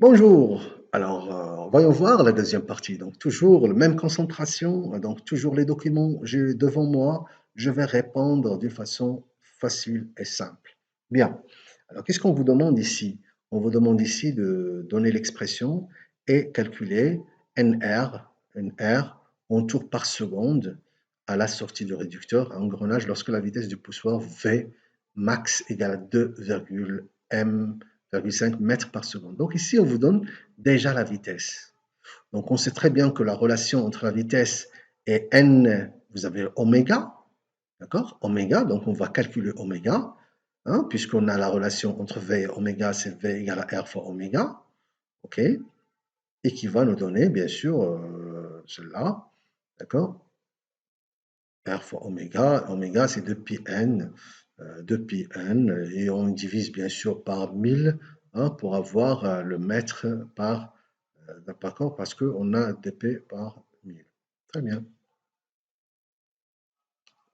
Bonjour. Alors, voyons voir la deuxième partie. Donc, toujours la même concentration. Donc, toujours les documents j'ai devant moi. Je vais répondre d'une façon facile et simple. Bien. Alors, qu'est-ce qu'on vous demande ici? On vous demande ici de donner l'expression et calculer NR en tours par seconde à la sortie du réducteur à engrenage lorsque la vitesse du poussoir V max égale à 2,m,5 mètres par seconde. Donc ici, on vous donne déjà la vitesse. Donc on sait très bien que la relation entre la vitesse et n, vous avez oméga, d'accord? Oméga, donc on va calculer oméga, hein, puisqu'on a la relation entre V et oméga, c'est V égale à R fois oméga, ok? Et qui va nous donner, bien sûr, celle-là, d'accord? R fois oméga, oméga c'est 2πn, 2πn, et on divise bien sûr par 1000 hein, pour avoir le mètre par corps parce qu'on a dp par 1000. Très bien.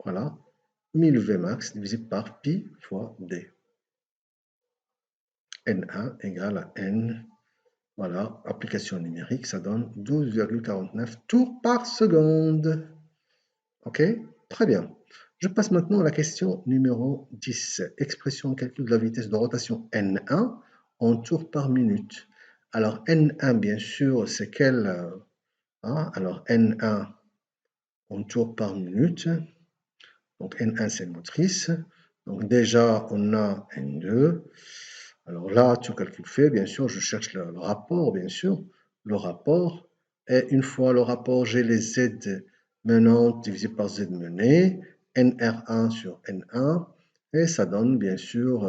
Voilà. 1000 Vmax divisé par pi fois d. N1 égale à N. Voilà, application numérique, ça donne 12,49 tours par seconde. OK? Très bien. Je passe maintenant à la question numéro 10. Expression calcul de la vitesse de rotation N1 en tours par minute. Alors N1, bien sûr, c'est quel hein? Alors N1 en tours par minute. Donc N1, c'est motrice. Donc déjà, on a N2. Alors là, tout calcul fait, bien sûr, je cherche le rapport, bien sûr. Le rapport. Et une fois le rapport, j'ai les Z menantes divisé par Z menées. NR1 sur N1. Et ça donne, bien sûr,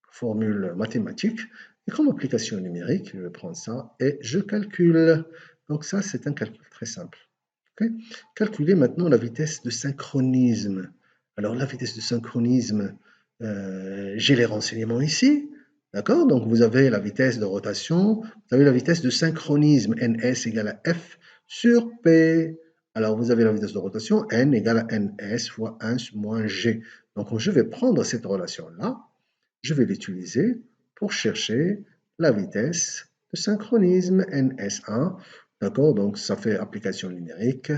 formule mathématique. Et comme application numérique, je vais prendre ça et je calcule. Donc ça, c'est un calcul très simple. Ok. Calculer maintenant la vitesse de synchronisme. Alors la vitesse de synchronisme, j'ai les renseignements ici. D'accord? Donc vous avez la vitesse de rotation, vous avez la vitesse de synchronisme, ns égale à f sur p. Alors vous avez la vitesse de rotation, n égale à ns fois 1 moins g. Donc je vais prendre cette relation-là, je vais l'utiliser pour chercher la vitesse de synchronisme ns1. D'accord? Donc ça fait application numérique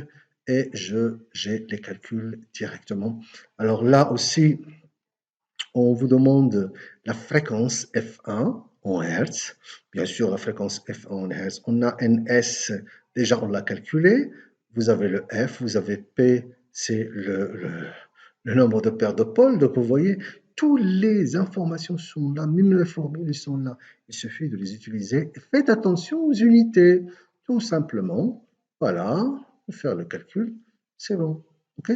et j'ai les calculs directement. Alors là aussi, on vous demande la fréquence F1 en Hertz. Bien sûr, la fréquence F1 en Hertz. On a NS, déjà on l'a calculé. Vous avez le F, vous avez P, c'est le nombre de paires de pôles. Donc vous voyez, toutes les informations sont là, même les formules sont là. Il suffit de les utiliser. Et faites attention aux unités. Tout simplement, voilà, faire le calcul, c'est bon. OK?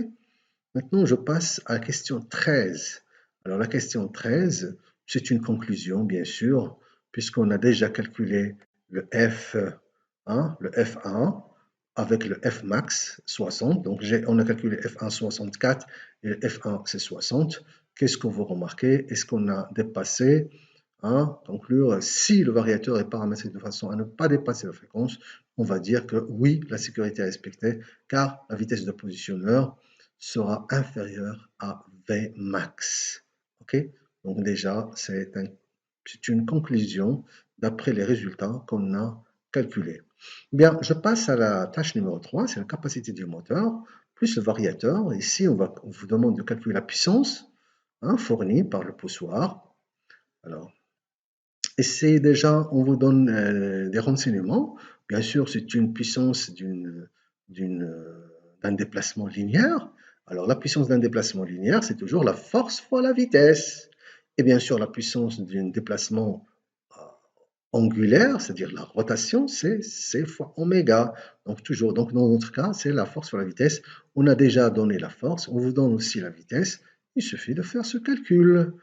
Maintenant, je passe à la question 13. Alors, la question 13, c'est une conclusion, bien sûr, puisqu'on a déjà calculé le F, hein, le F1 avec le F max 60. Donc, on a calculé F1 64 et le F1 c'est 60. Qu'est-ce qu'on va remarquer? Est-ce qu'on a dépassé conclure, si le variateur est paramétré de façon à ne pas dépasser la fréquence, on va dire que oui, la sécurité est respectée, car la vitesse de positionneur sera inférieure à Vmax. OK? Donc déjà, c'est une conclusion d'après les résultats qu'on a calculés. Bien, je passe à la tâche numéro 3, c'est la capacité du moteur, plus le variateur. Ici, on vous demande de calculer la puissance fournie par le poussoir. Alors, et c'est déjà, on vous donne des renseignements. Bien sûr, c'est une puissance d'un déplacement linéaire. Alors, la puissance d'un déplacement linéaire, c'est toujours la force fois la vitesse. Et bien sûr, la puissance d'un déplacement euh, angulaire, c'est-à-dire la rotation, c'est C fois oméga. Donc, toujours, donc dans notre cas, c'est la force fois la vitesse. On a déjà donné la force, on vous donne aussi la vitesse. Il suffit de faire ce calcul.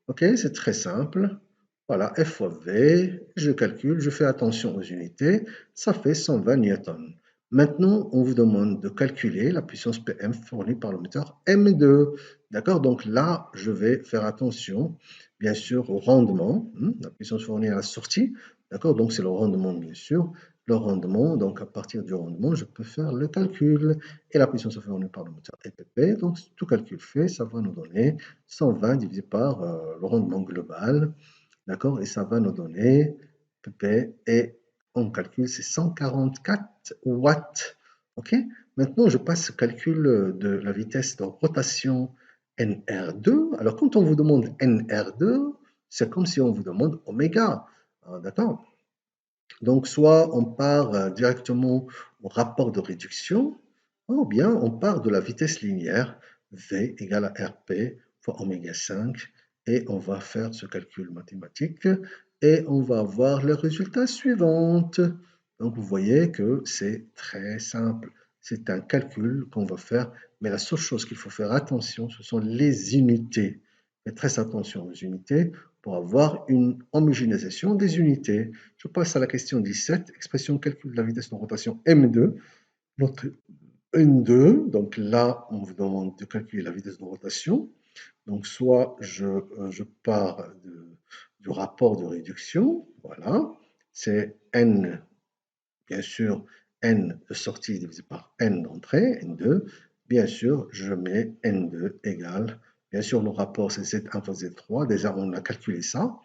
OK, c'est très simple. Voilà, F fois V, je calcule, je fais attention aux unités, ça fait 120 newtons. Maintenant, on vous demande de calculer la puissance PM fournie par le moteur M2. D'accord? Donc là, je vais faire attention, bien sûr, au rendement, la puissance fournie à la sortie. D'accord? Donc c'est le rendement, bien sûr. Le rendement, donc à partir du rendement, je peux faire le calcul. Et la puissance fournie par le moteur EPP, donc tout calcul fait, ça va nous donner 120 divisé par le rendement global. D'accord? Et ça va nous donner pp et on calcule, c'est 144 watts. OK? Maintenant, je passe au calcul de la vitesse de rotation nr2. Alors, quand on vous demande nr2, c'est comme si on vous demande oméga. D'accord? Donc, soit on part directement au rapport de réduction, ou bien on part de la vitesse linéaire, V égale à RP fois oméga 5, et on va faire ce calcul mathématique, et on va avoir le résultat suivant. Donc, vous voyez que c'est très simple. C'est un calcul qu'on va faire, mais la seule chose qu'il faut faire attention, ce sont les unités. Faites très attention aux unités pour avoir une homogénéisation des unités. Je passe à la question 17, expression calcul de la vitesse de rotation M2. Notre N2, donc là, on vous demande de calculer la vitesse de rotation. Donc, soit je pars du rapport de réduction, voilà, c'est N, bien sûr, N de sortie divisé par N d'entrée, N2. Bien sûr, je mets N2 égale, bien sûr, le rapport c'est Z1 fois Z3, déjà on a calculé ça,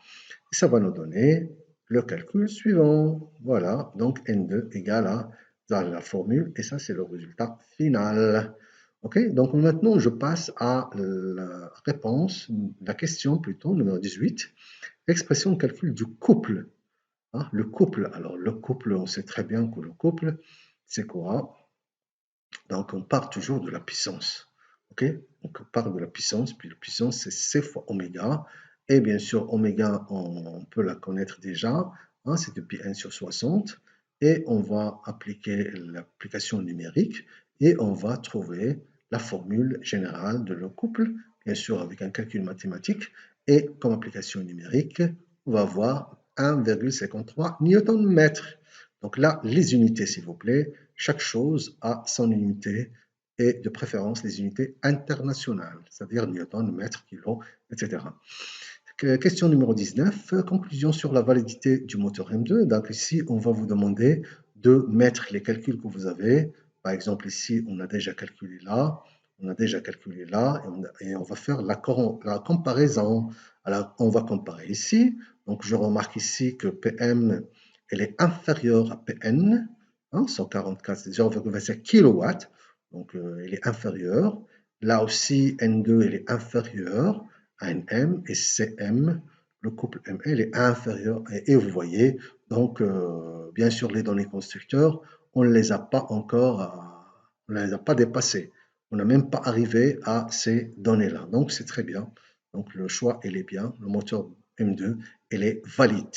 et ça va nous donner le calcul suivant. Voilà, donc N2 égale à dans la formule, et ça, c'est le résultat final. OK, donc maintenant, je passe à la réponse, la question plutôt, numéro 18, l'expression de calcul du couple. Le couple, alors le couple, on sait très bien que le couple, c'est quoi? Donc, on part toujours de la puissance. OK? Donc, on part de la puissance, puis la puissance, c'est C fois oméga. Et bien sûr, oméga, on peut la connaître déjà. C'est depuis 1 sur 60. Et on va appliquer l'application numérique et on va trouver la formule générale de le couple, bien sûr, avec un calcul mathématique. Et comme application numérique, on va avoir 1,53 newton-mètre. Donc là, les unités, s'il vous plaît. Chaque chose a son unité et de préférence les unités internationales, c'est-à-dire newton, mètre, kilo, etc. Question numéro 19, conclusion sur la validité du moteur M2. Donc ici, on va vous demander de mettre les calculs que vous avez. Par exemple, ici, on a déjà calculé là, on a déjà calculé là, et on va faire la comparaison. Alors, on va comparer ici. Donc, je remarque ici que PM, elle est inférieure à PN, 144, c'est 0,27 kW, donc elle est inférieure. Là aussi, N2, elle est inférieure à NM, et CM, le couple ML est inférieur. Et vous voyez, donc, bien sûr, les données constructeurs, on ne les a pas encore, on ne les a pas dépassées. On n'a même pas arrivé à ces données-là. Donc, c'est très bien. Donc, le choix, il est bien. Le moteur M2, il est valide.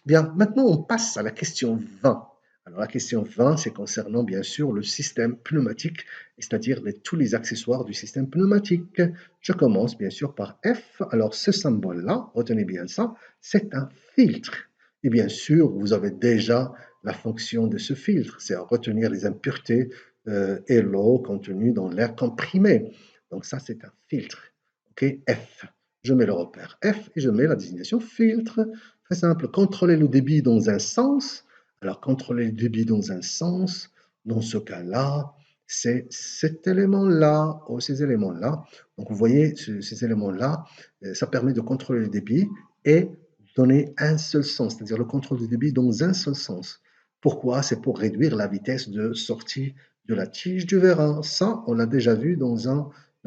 Bien, maintenant, on passe à la question 20. Alors, la question 20, c'est concernant, bien sûr, le système pneumatique, c'est-à-dire tous les accessoires du système pneumatique. Je commence, bien sûr, par F. Alors, ce symbole-là, retenez bien ça, c'est un filtre. Et bien sûr, vous avez déjà la fonction de ce filtre, c'est à retenir les impuretés et l'eau contenue dans l'air comprimé. Donc, ça, c'est un filtre. OK, F. Je mets le repère F et je mets la désignation filtre. Très simple, contrôler le débit dans un sens. Alors, contrôler le débit dans un sens, dans ce cas-là, c'est cet élément-là, ou ces éléments-là. Donc, vous voyez, ces éléments-là, ça permet de contrôler le débit et donner un seul sens, c'est-à-dire le contrôle du débit dans un seul sens. Pourquoi? C'est pour réduire la vitesse de sortie de la tige du vérin. Ça, on l'a déjà vu dans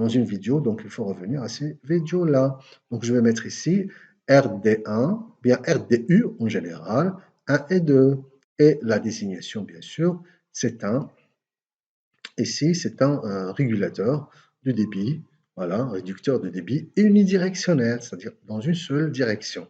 une vidéo, donc il faut revenir à ces vidéos-là. Donc, je vais mettre ici RD1, bien RDU en général, 1 et 2. Et la désignation, bien sûr, c'est ici, c'est un régulateur de débit, voilà, un réducteur de débit unidirectionnel, c'est-à-dire dans une seule direction.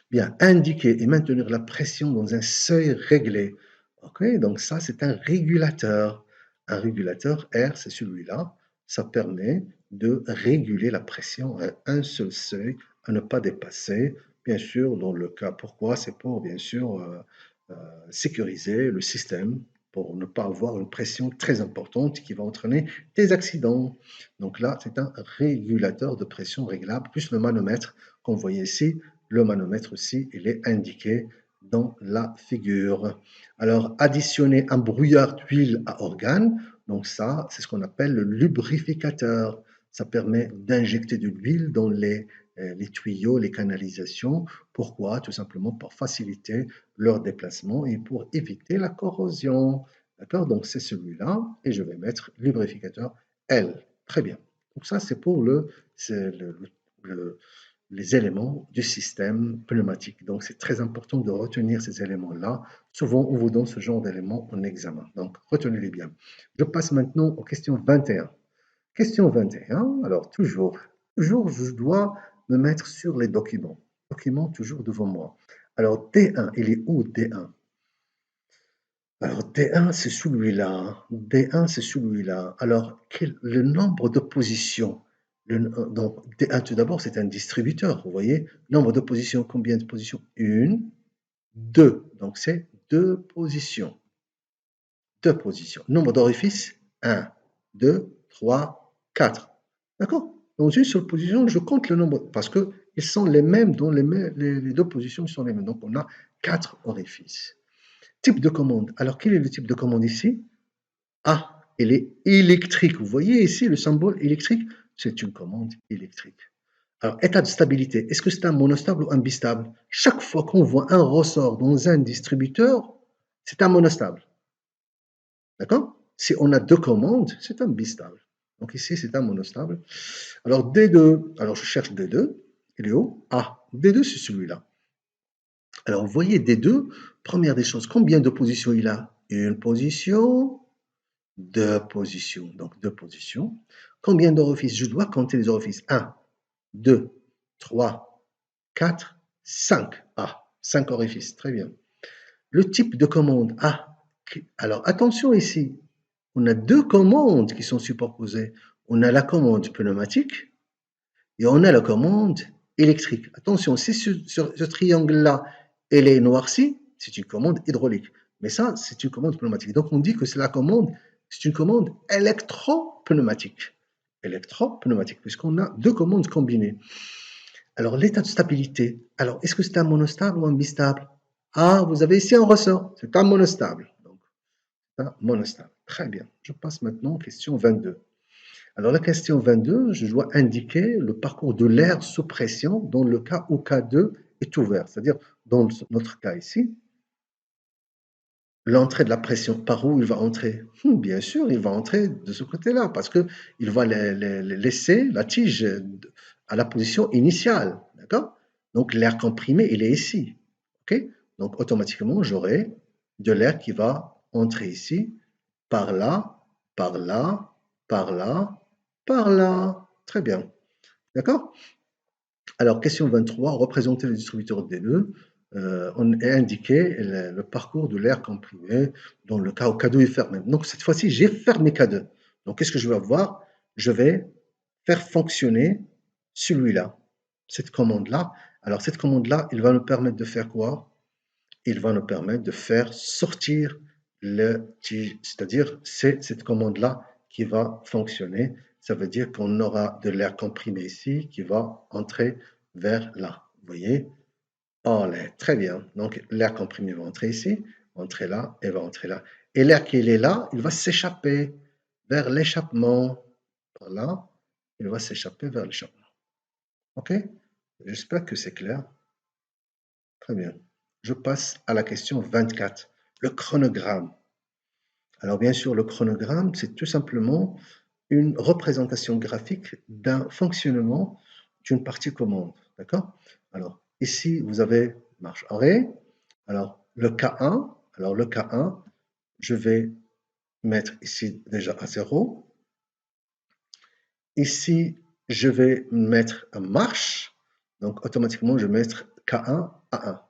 Bien, indiquer et maintenir la pression dans un seuil réglé. Ok, donc ça, c'est un régulateur. Un régulateur, R, c'est celui-là. Ça permet de réguler la pression à un seul seuil, à ne pas dépasser. Bien sûr, dans le cas, pourquoi? C'est pour, bien sûr, sécuriser le système pour ne pas avoir une pression très importante qui va entraîner des accidents. Donc là, c'est un régulateur de pression réglable, plus le manomètre qu'on voyait ici. Le manomètre aussi, il est indiqué dans la figure. Alors, additionner un brouillard d'huile à organe, donc ça, c'est ce qu'on appelle le lubrificateur. Ça permet d'injecter de l'huile dans les les tuyaux, les canalisations. Pourquoi? Tout simplement pour faciliter leur déplacement et pour éviter la corrosion. D'accord? Donc c'est celui-là et je vais mettre lubrificateur L. Très bien. Donc ça c'est pour les éléments du système pneumatique. Donc c'est très important de retenir ces éléments-là. Souvent on vous donne ce genre d'éléments en examen. Donc retenez-les bien. Je passe maintenant aux questions 21. Question 21, alors toujours, je dois me mettre sur les documents. Documents toujours devant moi. Alors D1, il est où D1? Alors D1, c'est celui-là. D1, c'est celui-là. Alors, le nombre de positions? Donc D1, tout d'abord, c'est un distributeur, vous voyez? Nombre de positions, combien de positions? Une, deux. Donc c'est deux positions. Deux positions. Nombre d'orifices? 1, 2, 3, 4. D'accord? Dans une seule position, je compte le nombre, parce qu'ils sont les mêmes, dans les deux positions sont les mêmes. Donc, on a 4 orifices. Type de commande. Alors, quel est le type de commande ici? Ah, elle est électrique. Vous voyez ici le symbole électrique? C'est une commande électrique. Alors, état de stabilité. Est-ce que c'est un monostable ou un bistable? Chaque fois qu'on voit un ressort dans un distributeur, c'est un monostable. D'accord? Si on a deux commandes, c'est un bistable. Donc ici, c'est un monostable. Alors D2, alors je cherche D2, il est où? Ah, D2, c'est celui-là. Alors vous voyez D2, première des choses, combien de positions il a? Une position, deux positions. Donc deux positions. Combien d'orifices? Je dois compter les orifices. 1, 2, 3, 4, 5. Ah, 5 orifices, très bien. Le type de commande. Ah, alors attention ici, on a deux commandes qui sont superposées. On a la commande pneumatique et on a la commande électrique. Attention, si ce triangle-là, elle est noircie, c'est une commande hydraulique. Mais ça, c'est une commande pneumatique. Donc on dit que c'est une commande électro-pneumatique. Électro-pneumatique, puisqu'on a deux commandes combinées. Alors l'état de stabilité, alors est-ce que c'est un monostable ou un bistable? Ah, vous avez ici un ressort, c'est un monostable. Donc, un monostable. Très bien. Je passe maintenant à question 22. Alors la question 22, je dois indiquer le parcours de l'air sous pression dans le cas où K2 est ouvert. C'est-à-dire, dans notre cas ici, l'entrée de la pression, par où il va entrer? Bien sûr, il va entrer de ce côté-là, parce qu'il va laisser la tige à la position initiale. D'accord? Donc l'air comprimé, il est ici. OK? Donc automatiquement, j'aurai de l'air qui va entrer ici, par là, par là, par là, par là. Très bien. D'accord? Alors, question 23, représenter le distributeur D2 on est indiqué le parcours de l'air comprimé dans le cas où K2 est fermé. Donc, cette fois-ci, j'ai fermé K2. Donc, qu'est-ce que je vais avoir? Je vais faire fonctionner celui-là, cette commande-là. Alors, cette commande-là, il va nous permettre de faire quoi? Il va nous permettre de faire sortir le tige, c'est-à-dire c'est cette commande-là qui va fonctionner. Ça veut dire qu'on aura de l'air comprimé ici qui va entrer vers là. Vous voyez? Allez, très bien. Donc l'air comprimé va entrer ici, entrer là et va entrer là. Et l'air qui est là, il va s'échapper vers l'échappement. Voilà, il va s'échapper vers l'échappement. OK? J'espère que c'est clair. Très bien. Je passe à la question 24. Le chronogramme. Alors bien sûr, le chronogramme, c'est tout simplement une représentation graphique d'un fonctionnement d'une partie commande. D'accord? Alors ici, vous avez marche arrêt. Alors le K1, je vais mettre ici déjà à 0. Ici, je vais mettre en marche. Donc automatiquement, je vais mettre K1 à 1.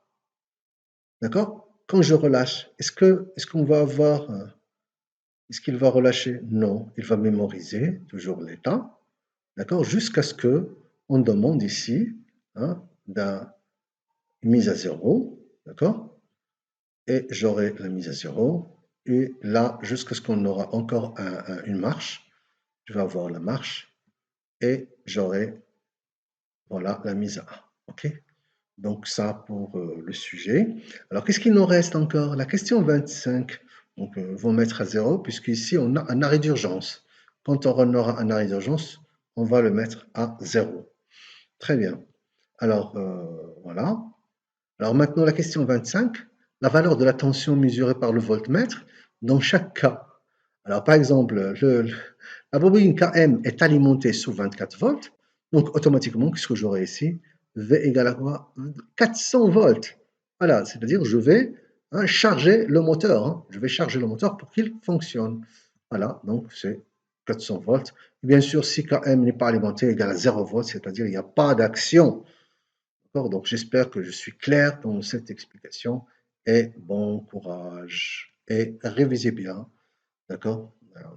D'accord? Quand je relâche, est-ce qu'on va avoir est-ce qu'il va relâcher? Non, il va mémoriser toujours l'état, d'accord? Jusqu'à ce que on demande ici hein, d'une mise à 0, d'accord? Et j'aurai la mise à 0. Et là, jusqu'à ce qu'on aura encore une marche, je vais avoir la marche et j'aurai voilà, la mise à 1. OK? Donc ça pour le sujet. Alors qu'est-ce qu'il nous reste encore? La question 25. Donc vont mettre à 0 puisqu'ici on a un arrêt d'urgence. Quand on aura un arrêt d'urgence, on va le mettre à 0. Très bien. Alors, voilà. Alors maintenant, la question 25, la valeur de la tension mesurée par le voltmètre dans chaque cas. Alors, par exemple, la bobine KM est alimentée sous 24 volts, donc automatiquement, qu'est-ce que j'aurai ici? V égale à quoi? 400 volts. Voilà, c'est-à-dire je vais charger le moteur. Je vais charger le moteur pour qu'il fonctionne. Voilà, donc c'est 400 volts. Bien sûr, si KM n'est pas alimenté égal à 0 volts, c'est-à-dire il n'y a pas d'action. D'accord? Donc j'espère que je suis clair dans cette explication et bon courage et révisez bien. D'accord? Voilà.